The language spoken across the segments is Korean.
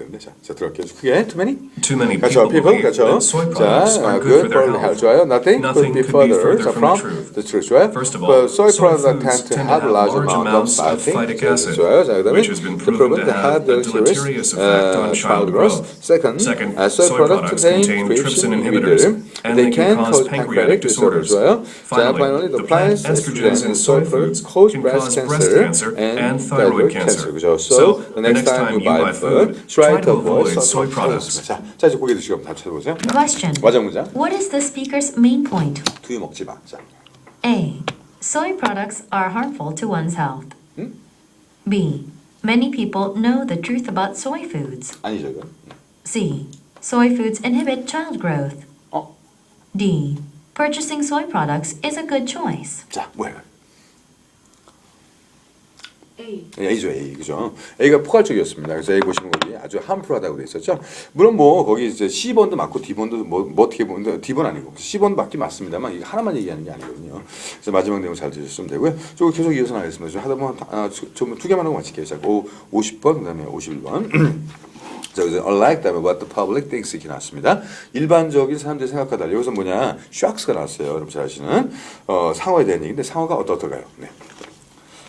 되는데 자 들어갈게요. 크게 Too many 그렇죠. people 그렇죠. believe that soy products 자, are good for their the health. health. 좋아요. Nothing could be further from the truth. 좋아요. First of Well, all, soy products foods tend to have large amounts of phytic acid, 좋아요. 자, 그다음에 which has been proven to have a deleterious effect on child growth. Second, soy products contain trypsin inhibitors, and they can cause pancreatic disorders. 좋아요. 자, Finally, the the plant estrogens in soy foods can cause breast cancer and thyroid cancer. 그죠? So, the next time you buy food, try to avoid soy products. 자, 이제 고개 드시고 다 쳐다보세요. Question. 와장 문장. What is the speaker's main point? 두유 먹지 마. 자, A. Soy products are harmful to one's health. B. Many people know the truth about soy foods. 아니죠 이건. C. Soy foods inhibit child growth. 어, D. Purchasing soy products is a good choice. 자, 뭐야? A. A죠, A. 그죠? A가 포괄적이었습니다. 그래서 A 보시면 거기 아주 함풀하다고 돼 있었죠. 물론 뭐 거기 이제 C번도 맞고 D번도 뭐 어떻게 보면 D번 아니고 C번 맞긴 맞습니다만 이게 하나만 얘기하는 게 아니거든요. 그래서 마지막 내용 잘 들으시면 되고요. 조금 계속 이어서 나가겠습니다. 좀 하다 보면 좀 두 개만 하고 마칠게요. 자, 50번 그다음에 51번. 자, 그래서 unlike 다음에 what the public thinks 이렇게 나왔습니다. 일반적인 사람들이 생각과 달리 여기서 뭐냐? sharks가 나왔어요. 여러분 잘 아시는 상어에 대한 얘기인데 상어가 어떨까요? 네.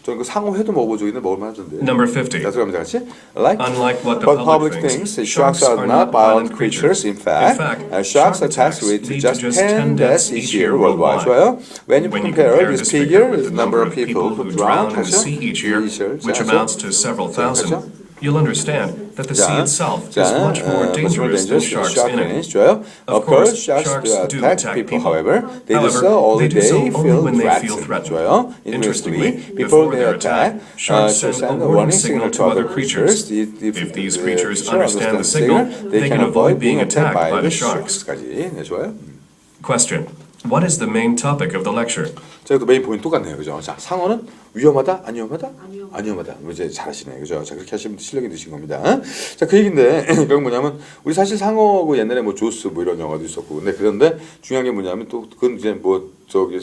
저는 그 상어회도 먹어본 적이 있는데 먹을만 하던데. Number 50. 자, 들어갑니다. 같이. Unlike what the But public public thinks, thinks, sharks are not violent creatures. In fact, sharks attacks rate to just 10 deaths each year worldwide. 좋아요. When you compare this figure with the number of people who drown in the sea each year, which amounts to several thousand, you'll understand that the sea itself is much more dangerous than sharks in it. 좋아요. Of course, sharks do attack people. However, they do so only when they feel threatened. 좋아요. Interestingly, before before they their attack, sharks send a warning signal to other creatures. If these creatures understand the signal, they can avoid being attacked by the sharks. 까지. 네, 좋아요. Question. What is the main topic of the lecture? 제가 또 메인 포인트 똑같네요, 그죠? 자, 상어는 위험하다, 안 위험하다? 안 위험하다. 이제 잘하시네, 그죠? 자, 그렇게 하시면 실력이 드신 겁니다. 자, 그 얘기인데 결국 뭐냐면 우리 사실 상어 그 옛날에 뭐 조스 뭐 이런 영화도 있었고, 근데 그런데 중요한 게 뭐냐면 또 그건 이제 뭐 저기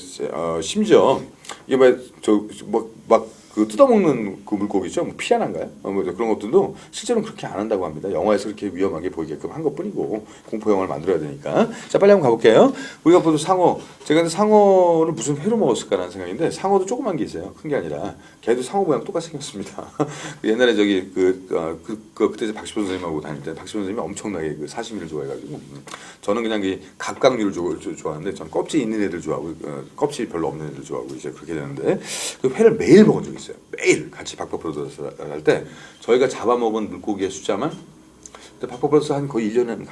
심지어 이게 뭐저막 그 뜯어먹는 그 물고기죠, 뭐 피라나인가요? 뭐 그런 것들도 실제로는 그렇게 안 한다고 합니다. 영화에서 그렇게 위험하게 보이게끔 한 것뿐이고 공포 영화를 만들어야 되니까. 자, 빨리 한번 가볼게요. 우리가 보통 상어, 제가 상어를 무슨 회로 먹었을까라는 생각인데 상어도 조그만 게 있어요. 큰 게 아니라 걔도 상어 모양 똑같이 생겼습니다. 옛날에 저기 그때 박시보 선생님하고 다닐 때 박시보 선생님이 엄청나게 그 사시미를 좋아해가지고 저는 그냥 그 각각류를 좋아하는데 전 껍질 있는 애들 좋아하고 껍질이 별로 없는 애들 좋아하고 이제 그렇게 되는데 그 회를 매일 먹은 적이 있어요. 매일 같이 박박브로더스 할 때 저희가 잡아먹은 물고기의 숫자만 박박브로더스 한 거의 1년은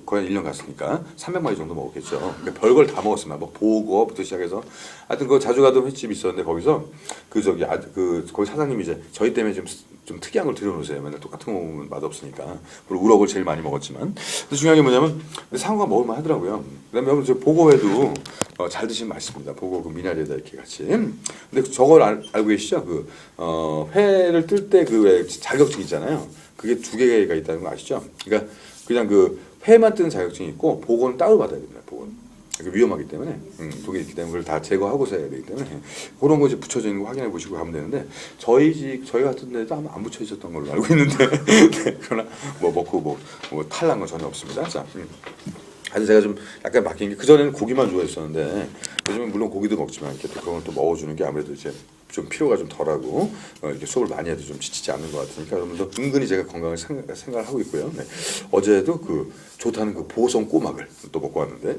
거의 1년 갔으니까 300마리 정도 먹었겠죠. 그러니까 별걸 다 먹었습니다. 뭐 보고부터 시작해서 하여튼 그 자주 가던 횟집이 있었는데 거기서 거기 사장님이 이제 저희 때문에 좀 특이한 걸 들여놓으세요. 맨날 똑같은 거 먹으면 맛없으니까. 그리고 우럭을 제일 많이 먹었지만. 근데 중요한 게 뭐냐면 상어가 먹을만 하더라고요. 그다음에 여러분 저 보고회도 잘 드시면 맛있습니다. 보고 그 미나리에다 이렇게 같이. 근데 저걸 알고 계시죠? 회를 뜰 때 그 왜 자격증 있잖아요. 그게 2개가 있다는 거 아시죠? 그러니까 그냥 그 회만 뜨는 자격증이 있고 보고는 따로 받아야 됩니다. 보고는. 위험하기 때문에 독이 있기 때문에 그걸 다 제거하고서 해야 되기 때문에 그런 거 이제 붙여져 있는 거 확인해 보시고 가면 되는데 저희 같은 데도 아마 안 붙여 있었던 걸로 알고 있는데 네, 그러나 뭐 먹고 뭐 탈난 건 전혀 없습니다. 자, 아주 제가 좀 약간 바뀐 게 그전에는 고기만 좋아했었는데 요즘은 물론 고기도 먹지만 이렇게 또 그런 걸 또 먹어주는 게 아무래도 이제 좀 피로가 좀 덜하고 이렇게 수업을 많이 해도 좀 지치지 않는 것 같으니까 여러분도 은근히 제가 건강을 생각을 하고 있고요. 네. 어제도 그 좋다는 그 보성 꼬막을 또 먹고 왔는데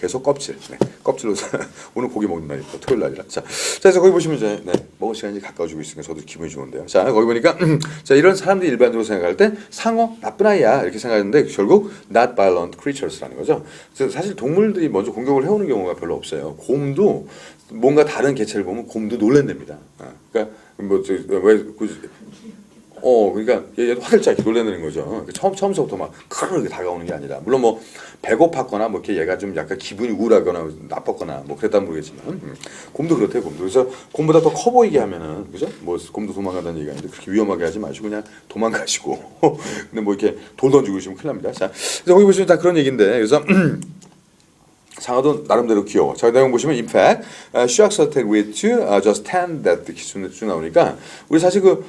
계속 껍질, 네. 껍질로 오늘 고기 먹는 날이니까 토요일 날이라. 자, 그래서 거기 보시면 이제 먹을 시간이 가까워지고 있으니까 저도 기분이 좋은데요. 자, 거기 보니까 자 이런 사람들이 일반적으로 생각할 때 상어 나쁜 아이야 이렇게 생각하는데 결국 not violent creatures라는 거죠. 그래서 사실 동물들이 먼저 공격을 해오는 경우가 별로 없어요. 곰도 뭔가 다른 개체를 보면 곰도 놀랜답니다. 그러니까 그러니까 얘도 화들짝 놀래는 거죠. 처음서부터 막 크르르 다가오는 게 아니라 물론 뭐 배고팠거나 뭐 이렇게 얘가 좀 약간 기분이 우울하거나 나빴거나 뭐 그랬다면 모르겠지만 곰도 그렇대요. 곰도 그래서 곰보다 더 커 보이게 하면은 그죠? 뭐 곰도 도망간다는 얘기가 아닌데 그렇게 위험하게 하지 마시고 그냥 도망가시고 근데 뭐 이렇게 돌 던지고 있으면 큰일 납니다. 자, 그래서 거기 보시면 다 그런 얘기인데 그래서 상어도 나름대로 귀여워. 자, 내용 보시면 in fact, sharks attack with just 10 death 쭉 나오니까 우리 사실 그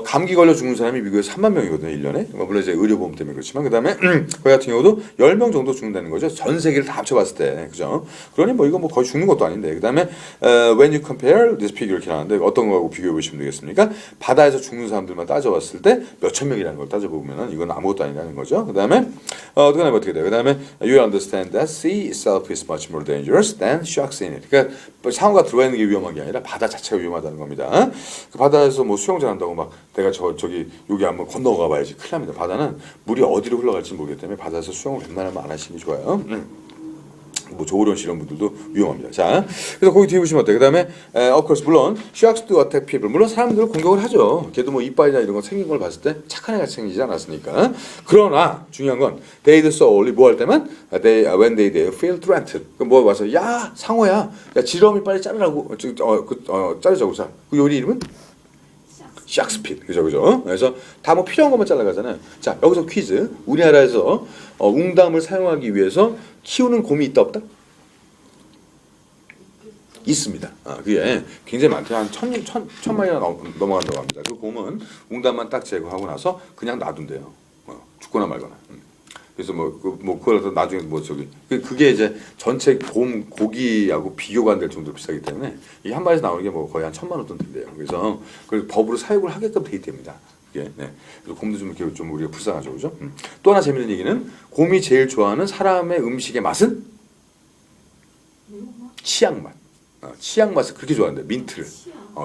감기 걸려 죽는 사람이 미국에 3만 명이거든요, 1년에. 물론 이제 의료보험 때문에 그렇지만 그다음에 거기 같은 경우도 10명 정도 죽는다는 거죠. 전 세계를 다 합쳐봤을 때, 그죠? 그러니 뭐 이거 뭐 거의 죽는 것도 아닌데. 그다음에 when you compare this figure 이렇게 나왔는데 어떤 거하고 비교해 보시면 되겠습니까? 바다에서 죽는 사람들만 따져봤을 때 몇천 명이라는 걸 따져보면은 이건 아무것도 아니라는 거죠. 그다음에 어떻게 돼요? 그다음에 you understand that sea itself is much more dangerous than sharks in it. 그러니까 상어가 들어가 있는 게 위험한 게 아니라 바다 자체가 위험하다는 겁니다. 그 바다에서 뭐 수영장 한다고 막 내가 저기 여기 한번 건너가 봐야지 큰일 납니다. 바다는 물이 어디로 흘러갈지 모르기 때문에 바다에서 수영을 웬만하면 안 하시는 게 좋아요. 뭐 조우련 씨 이런 분들도 위험합니다. 자, 그래서 거기 뒤에 보시면 어때요? 그 다음에 of course 물론 sharks do attack people. 물론 사람들을 공격을 하죠. 걔도 뭐 이빨이나 이런 거 생긴 걸 봤을 때 착한 애같이 생기지 않았으니까. 그러나 중요한 건 they do so only 뭐 할 때만 when they feel threatened. 뭐 와서 야 상어야, 야 지렁이 빨리 자르라고 자르자고 자. 그 요리 이름은 샥스핀, 그죠? 그래서 다 뭐 필요한 것만 잘라가잖아요. 자, 여기서 퀴즈. 우리나라에서 웅담을 사용하기 위해서 키우는 곰이 있다 없다? 있습니다. 그게 굉장히 많대요. 한 천마리나 넘어간다고 합니다. 그 곰은 웅담만 딱 제거하고 나서 그냥 놔둔대요. 죽거나 말거나. 그래서 그걸 나중에 그게 이제 전체 곰 고기하고 비교가 안 될 정도로 비싸기 때문에 이 한 마리에서 나오는 게 뭐 거의 한 1,000만 원 돈 된대요. 그래서 법으로 사육을 하게끔 돼 있답니다. 네. 그래서 곰도 좀 이렇게 좀 우리가 불쌍하죠, 그죠? 또 하나 재밌는 얘기는 곰이 제일 좋아하는 사람의 음식의 맛은 치약 맛. 치약 맛을 그렇게 좋아한대. 민트를.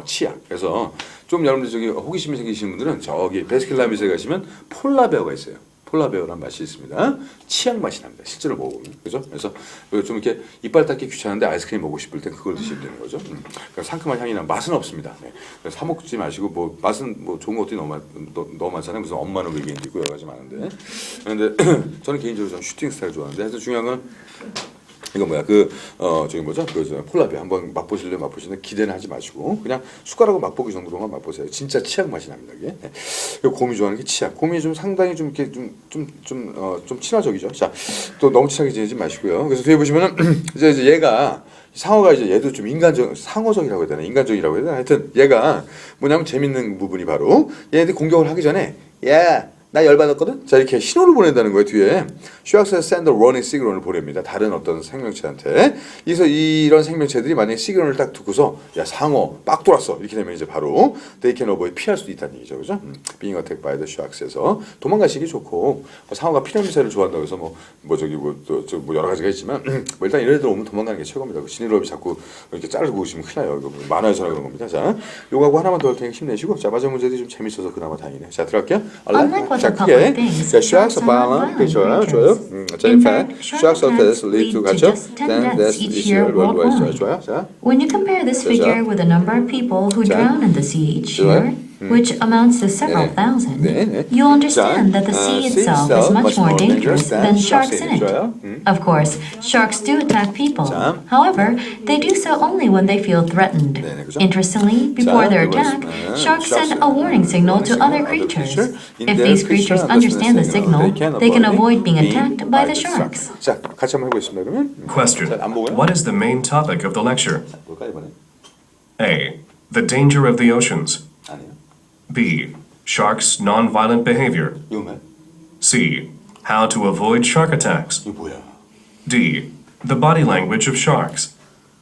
치약. 그래서 좀 여러분들 저기 호기심이 생기시는 분들은 저기 베스킨라빈스에 가시면 폴라베어가 있어요. 폴라베어라는 맛이 있습니다. 치약 맛이 납니다. 실제로 먹어보면. 그죠? 그래서 좀 이렇게 이빨 닦기 귀찮은데 아이스크림 먹고 싶을 때 그걸 드시면 되는 거죠. 그러니까 상큼한 향이 나면 맛은 없습니다. 네. 사 먹지 마시고 뭐 맛은 뭐 좋은 것들이 너무 많잖아요. 무슨 엄마는 외계인도 있고 여러 가지 많은데. 그런데 저는 개인적으로 좀 슈팅 스타일 좋아하는데 하여튼 중요한 건 이거 뭐야 저기 뭐죠? 폴라베 한번 맛보시는데 기대는 하지 마시고 그냥 숟가락으로 맛보기 정도로만 맛보세요. 진짜 치약 맛이 납니다. 이게. 곰이 좋아하는 게 치약. 곰이 좀 상당히 좀 이렇게 좀 친화적이죠. 자, 또 너무 친하게 지내지 마시고요. 그래서 뒤에 보시면은 이제 얘가 상어가 이제 얘도 좀 상어적이라고 해야 되나 인간적이라고 해야 되나 하여튼 얘가 뭐냐면 재밌는 부분이 바로 얘네들이 공격을 하기 전에 나 열받았거든? 자, 이렇게 신호를 보낸다는 거예요, 뒤에. Sharks send a warning signal을 보냅니다. 다른 어떤 생명체한테. 그래서 이런 생명체들이 만약에 시그널을 딱 듣고서, 야, 상어, 빡 돌았어. 이렇게 되면 이제 바로, they can avoid, 피할 수도 있다는 얘기죠, 그죠? Being attacked by the sharks에서. 도망가시기 좋고, 상어가 피라미 새를 좋아한다고 해서 여러 가지가 있지만, 일단 이런 애들 오면 도망가는 게 최고입니다. 지니럽이 자꾸 이렇게 자르고 오시면 큰일 나요. 만화에서나 그런 겁니다. 자, 요거하고 하나만 더 할 테니까 힘내시고, 자, 마지막 문제들이 좀 재밌어서 그나마 다행이네. 자, 들어갈게요. 자, 크게. 자, sharks are violent. 좋아요. 자, in fact, sharks attacks lead to 가죠? Then deaths each year worldwide. 좋아요. 자. When you compare this figure with the number of people who drown in the sea each year, which amounts to several thousand, you'll understand that the sea itself is much more dangerous than sharks in it. Of course, sharks do attack people. However, they do so only when they feel threatened. Interestingly, before their attack, sharks send a warning signal to other creatures. If these creatures understand the signal, they can avoid being attacked by the sharks. 자, 같이 한번 해보겠습니다. 그러면 Question. What is the main topic of the lecture? 볼까 이번에? A. The danger of the oceans. 아니요. B. Sharks' non-violent behavior. 이거 뭐야? C. How to avoid shark attacks. 이거 뭐야? D. The body language of sharks.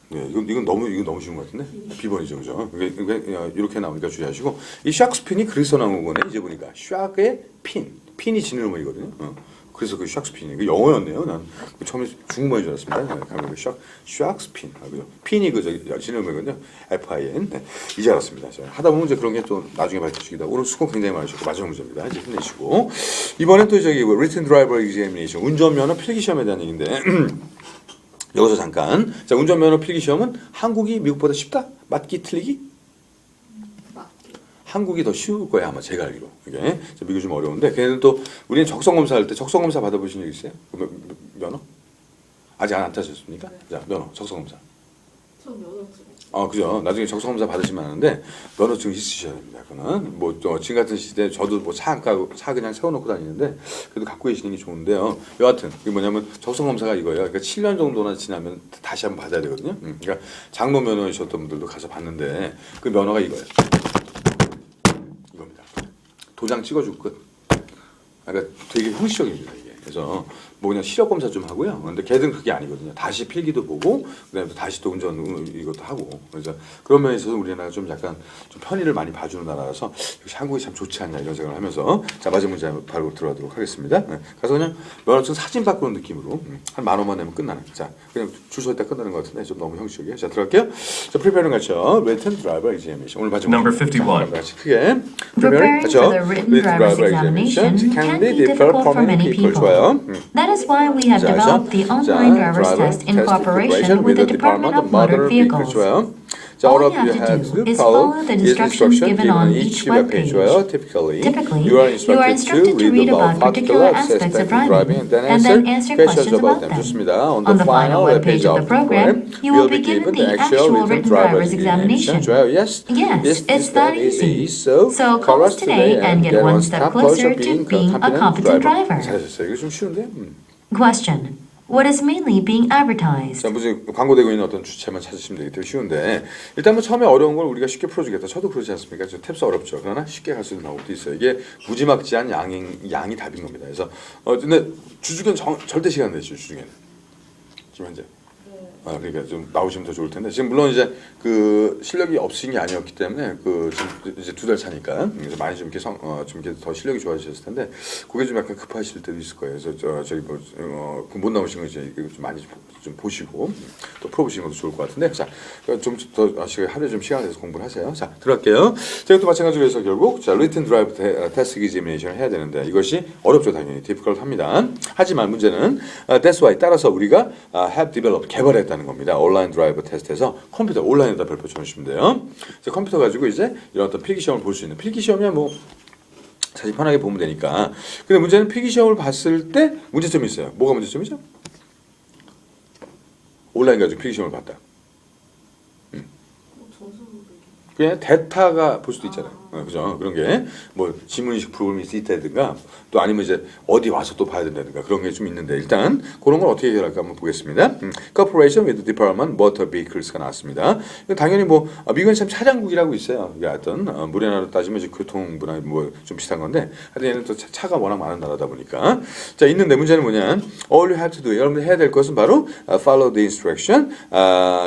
네, 이건 너무 쉬운 것 같은데 비번이죠, 그죠? 이렇게 나오니까 주의하시고 이 샥스핀이 그래서 나온 거네 이제 보니까 샥의 핀이 지느러미거든요. 그래서 그 샥스핀이 그 영어였네요. 난 처음에 중국말인 줄 알았습니다. 샥스핀, 그죠? 핀이 그 지느러미거든요. FIN. 네, 이제 알았습니다. 자, 하다 보면 이제 그런 게 또 나중에 밝혀지기도 하고 오늘 수고 굉장히 많으셨고 마지막 문제입니다. 이제 힘내시고 이번엔 또 저기 Written Driver Examination 운전면허 필기 시험에 대한 얘기인데. 여기서 잠깐. 자, 운전면허 필기 시험은 한국이 미국보다 쉽다? 맞기 틀리기? 한국이 더 쉬울 거야 아마 제가 알기로. 이게 미국이 좀 어려운데 걔네들 또 우리는 적성검사 할 때 적성검사 받아보신 적 있어요? 면허? 아직 안 타셨습니까? 자, 면허 적성검사. 저 면허 그죠. 나중에 적성검사 받으시면 하는데 면허증 있으셔야 됩니다. 그거는 뭐 지금 같은 시대에 저도 뭐 차 그냥 세워놓고 다니는데 그래도 갖고 계시는 게 좋은데요. 여하튼 이게 뭐냐면 적성검사가 이거예요. 그러니까 7년 정도나 지나면 다시 한번 받아야 되거든요. 그러니까 장로 면허이셨던 분들도 가서 봤는데 그 면허가 이거예요. 이겁니다. 도장 찍어주고 끝. 그러니까 되게 형식적입니다 이게. 그래서 뭐 그냥 시력 검사 좀 하고요. 근데 걔들은 그게 아니거든요. 다시 필기도 보고 그다음에 또 다시 또 운전 이것도 하고. 그래서 그런 면에 있어서 우리나라가 좀 약간 좀 편의를 많이 봐주는 나라라서 역시 한국이 참 좋지 않냐 이런 생각을 하면서 자 마지막 문제 바로 들어가도록 하겠습니다. 네. 가서 그냥 면허증 사진 바꾸는 느낌으로 한 10,000원만 내면 끝나는. 자 그냥 줄 서 있다 끝나는 것 같은데 좀 너무 형식적이에요. 자 들어갈게요. 자 프리페어링 같이요. Written Driver Examination 오늘 마지막 Number 51. 같이 크게 Preparing for the written driver's examination can be difficult for many people. 좋아요. That is why we have developed the online driver's test in cooperation with the Department of Motor Vehicles. All you have to do is follow the instructions given on each web page. Typically, Typically, you are instructed to read about particular aspects of driving and then answer questions about them. 좋습니다. On the final web page of the program, you will be given the actual written driver's examination. Yes, it's that easy. So call us today and get one step closer to being a competent driver. 잘하셨어요. 이거 좀 쉬운데? Question. What is mainly being advertised? 자, 무슨 광고되고 있는 어떤 주체만 찾으시면 되기 때문에 쉬운데 일단 뭐 처음에 어려운 걸 우리가 쉽게 풀어주겠다. 저도 그러지 않습니까? 저 탭스 어렵죠. 그러나 쉽게 갈 수 있는 방법도 있어요. 이게 무지막지한 양이 답인 겁니다. 그래서 근데 주중엔 절대 시간 내죠. 주중에는 지금 현재. 그러니까 좀 나오시면 더 좋을 텐데 지금 물론 이제 그 실력이 없으신 게 아니었기 때문에 그 지금 이제 2달 차니까 그래서 많이 좀 이렇게 좀 이렇게 더 실력이 좋아지셨을 텐데 그게 좀 약간 급하실 때도 있을 거예요. 그래서 저기 못 나오신 거 이제 좀 많이 좀 보시고 또 풀어보시는 것도 좋을 것 같은데 자 좀 더 하루에 좀 시간 내서 공부를 하세요. 자 들어갈게요. 제가 또 마찬가지로 해서 결국 자 Written Drive Test Examination을 해야 되는데 이것이 어렵죠 당연히 difficult합니다. 하지만 문제는 that's why 따라서 우리가 have developed 개발했다. 는 겁니다. 온라인 드라이버 테스트에서 컴퓨터 온라인에다 별표 쳐주시면 돼요. 컴퓨터 가지고 이제 이런 어떤 필기 시험을 볼 수 있는 필기 시험이야 뭐 사실 편하게 보면 되니까. 근데 문제는 필기 시험을 봤을 때 문제점이 있어요. 뭐가 문제점이죠? 온라인 가지고 필기 시험을 봤다. 그냥 대타가 볼 수도 있잖아요. 그죠? 그런 게 뭐 지문인식 프로그램이 있다든가 또 아니면 이제 어디 와서 또 봐야 된다든가 그런 게 좀 있는데 일단 그런 걸 어떻게 해결할까 한번 보겠습니다. Cooperation with the Department Motor Vehicles가 나왔습니다. 당연히 뭐 미국은 참 차량국이라고 있어요. 하여튼 우리나라로 따지면 이제 교통부나 뭐 좀 비슷한 건데 하여튼 얘는 또 차가 워낙 많은 나라다 보니까 자 있는데 문제는 뭐냐? All you have to do 여러분들 해야 될 것은 바로 follow the instruction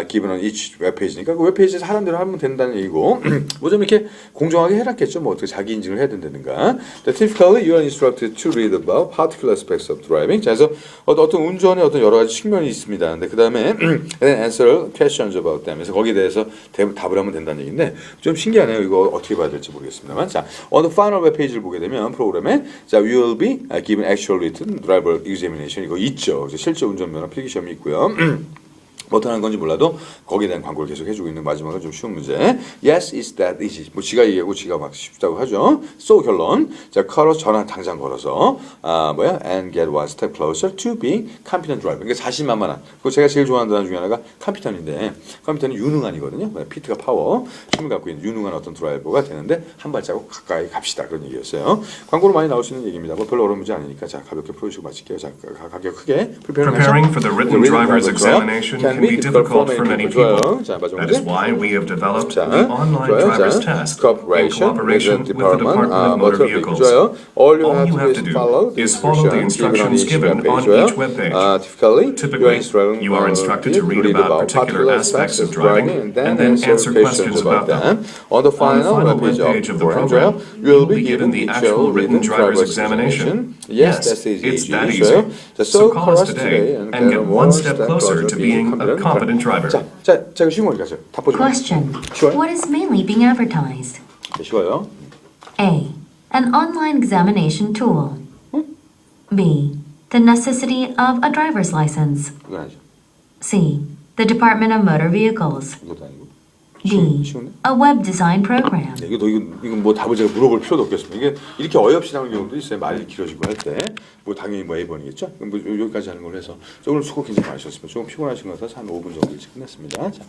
given on each web page니까 그 웹 페이지에서 하는 대로 하면 된다는 얘기고 뭐 좀 이렇게 공정하게 해놨겠죠. 뭐 어떻게 자기 인증을 해야 된다든가. Typically, you are instructed to read about particular aspects of driving. 자, 그래서 어떤 운전의 어떤 여러 가지 측면이 있습니다. 근데 그 다음에 answer questions about them. 그래서 거기에 대해서 답을 하면 된다는 얘기인데 좀 신기하네요. 이거 어떻게 봐야 될지 모르겠습니다만. 자, 어느 final web 페이지를 보게 되면 프로그램에 자, you will be given actual written driver examination 이거 있죠. 실제 운전면허 필기 시험이 있고요. 어떤 하는 건지 몰라도 거기에 대한 광고를 계속 해주고 있는 마지막은 좀 쉬운 문제. Yes, it's that easy. 뭐 지가 얘기하고 지가 막 쉽다고 하죠. So 결론. 자, 걸어서 전화 당장 걸어서 and get one step closer to being competent driver. 그러니까 자신만만한. 그리고 제가 제일 좋아하는 단어 중에 하나가 컴피턴인데 컴피턴은 유능한이거든요. 피트가 파워, 힘을 갖고 있는 유능한 어떤 드라이버가 되는데 한 발자국 가까이 갑시다 그런 얘기였어요. 광고로 많이 나올 수 있는 얘기입니다. 뭐 별로 어려운 문제 아니니까 자 가볍게 풀어주시고 마칠게요. 자 가격 크게. Preparing for the written driver's examination can be difficult for many people. That is why we have developed the online driver's test in cooperation with the Department of Motor Vehicles. All you have to do is follow the instructions given on each web page. Typically, you are instructed to read about particular aspects of driving and then answer questions about them. On the final web page of the program, you will be given the actual written driver's examination. Yes, it's that easy. So call us today and get one step closer to being a competent driver. 자, 이거 쉬운 거니까 답 보죠. Question. 쉬워요? What is mainly being advertised? 쉬워요. A. An online examination tool. B. The necessity of a driver's license. 이건 아니죠. C. The Department of Motor Vehicles. 이것도 아니고. D. 쉬운데? A web design program. 이건 뭐 답을 제가 물어볼 필요도 없겠습니다. 이게 이렇게 어이없이 나오는 경우도 있어요. 말이 길어지고 할 때. 뭐 당연히 뭐 A번이겠죠. 뭐 여기까지 하는 걸로 해서 오늘 수고 굉장히 많으셨습니다. 조금 피곤하신 것 같아서 한 5분 정도 일찍 끝냈습니다. 자.